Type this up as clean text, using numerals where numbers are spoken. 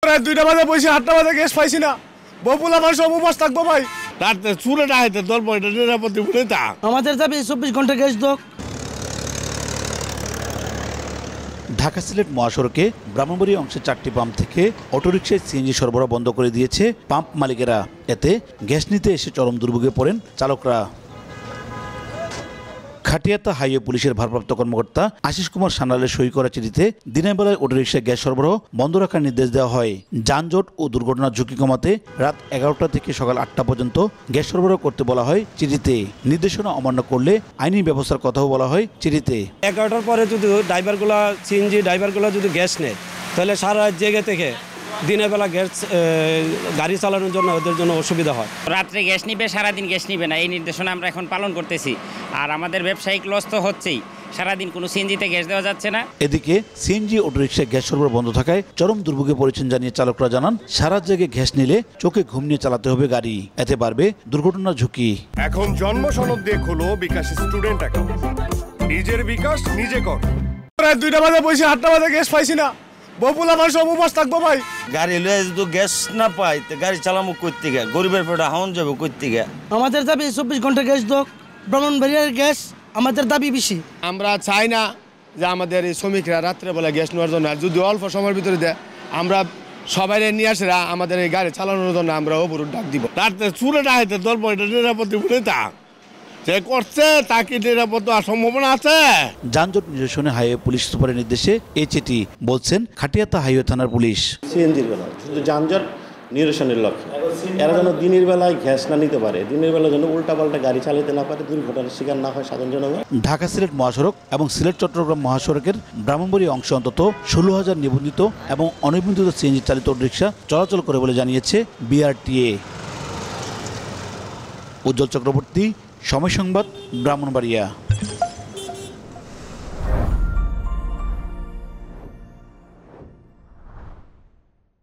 রাত 2টা বাজে বসে 8টা বাজে গ্যাস পাইছি না। বহুলা মানুষ উপবাস থাকবো ভাই। রাতে চুরে না হাইতে ধরবো, এটা নিরাপত্তি বলে তা আমাদের দাবি 24 ঘন্টা গ্যাস দোক। ঢাকা সিলেট মহাসড়কে ব্রাহ্মণবাড়িয়া অংশে 4টি পাম্প থেকে অটোরিকশায় সিএনজি সরবরাহ বন্ধ করে দিয়েছে পাম্প মালিকেরা। এতে গ্যাস নিতে এসে চরম দুর্ভোগে পড়েন চালকরা। খাটিয়াতা হাইওয়ে পুলিশের ভারপ্রাপ্ত কর্মকর্তা আশিস কুমার সান্যালের সই করা চিঠিতে দিনের বেলায় অটোরিকশায় গ্যাস সরবরাহ বন্ধ রাখার নির্দেশ দেওয়া হয়। যানজট ও দুর্ঘটনার ঝুঁকি কমাতে রাত 11টা থেকে সকাল 8টা পর্যন্ত গ্যাস সরবরাহ করতে বলা হয় চিঠিতে। নির্দেশনা অমান্য করলে আইনি ব্যবস্থার কথাও বলা হয় চিঠিতে। 11টার পরে যদি ড্রাইভারগুলো সিএনজি ড্রাইভারগুলো যদি গ্যাস নেয় তাহলে সারা জেগে থেকে দিনের বেলা গ্যাস গাড়ি চালানোর জন্য ওদের জন্য অসুবিধা হয়। রাত্রে গ্যাস নিবে, সারাদিন গ্যাস নিবে না, এই নির্দেশনা আমরা এখন পালন করতেছি। আর আমাদের ব্যবসায়িক লস তো হচ্ছেই, সারাদিন কোনো সিএনজিতে গ্যাস দেওয়া যাচ্ছে না। এদিকে সিএনজি অটোরিকশায় গ্যাস সরবরাহ বন্ধ থাকায় চরম দুর্ভোগে পড়েছেন জানিয়ে চালকরা জানান, সারা জেগে গ্যাস নিলে চোখে ঘুম নিয়ে চালাতে হবে গাড়ি, এতে বাড়বে দুর্ঘটনার ঝুঁকি। এখন জন্ম সনদ দিয়ে খোলো বিকাশ স্টুডেন্ট অ্যাকাউন্ট। নিজের বিকাশ নিজে কর। রাত 2টা বাজে বসে 8টা বাজে গ্যাস পাইছি না। বহুলা মানুষ উপবাস থাকবো ভাই। গাড়ি লয়ে যদি গ্যাস না পাই তো গাড়ি চালামু করতে গে, গরিবের পেটে হাউন যাবে করতে গে। আমাদের দাবি 24 ঘন্টা গ্যাস দোক। ব্রাহ্মণবাড়িয়ার গ্যাস আমাদের দাবি বেশি। আমরা চাই না যে আমাদের এই শ্রমিকরা রাত্রেবেলা গ্যাস নেওয়ার জন্য, আর যদি অল্প সময়ের ভিতরে দেয় আমরা সবাই নিয়ে আসে আমাদের এই গাড়ি চালানোর জন্য আমরা ওপর ডাক দিব। রাতে চুরে না হাইতে ধরবো, এটা নিরাপত্তি বলে তা যে করছে তাকে নিরাপদ সম্ভাবনা আছে। যানজট নিরসনে হাইওয়ে পুলিশ সুপারের নির্দেশে এই চিঠি, বলছেন খাটিয়াতা হাইওয়ে থানার পুলিশ। সিএনজির বেলা শুধু যানজট নিরসনের লক্ষ্যে এরা যেন দিনের বেলায় গ্যাস না নিতে পারে, দিনের বেলা যেন উল্টাপাল্টা গাড়ি চালাতে না পারে, দুর্ঘটনার শিকার না হয় সাধারণ জনগণ। ঢাকা সিলেট মহাসড়ক এবং সিলেট চট্টগ্রাম মহাসড়কের ব্রাহ্মণবাড়িয়া অংশে অন্তত 16,000 নিবন্ধিত এবং অনিবন্ধিত সিএনজি চালিত অটোরিকশা চলাচল করে বলে জানিয়েছে বিআরটিএ। উজ্জ্বল চক্রবর্তী, সময় সংবাদ, ব্রাহ্মণবাড়িয়া।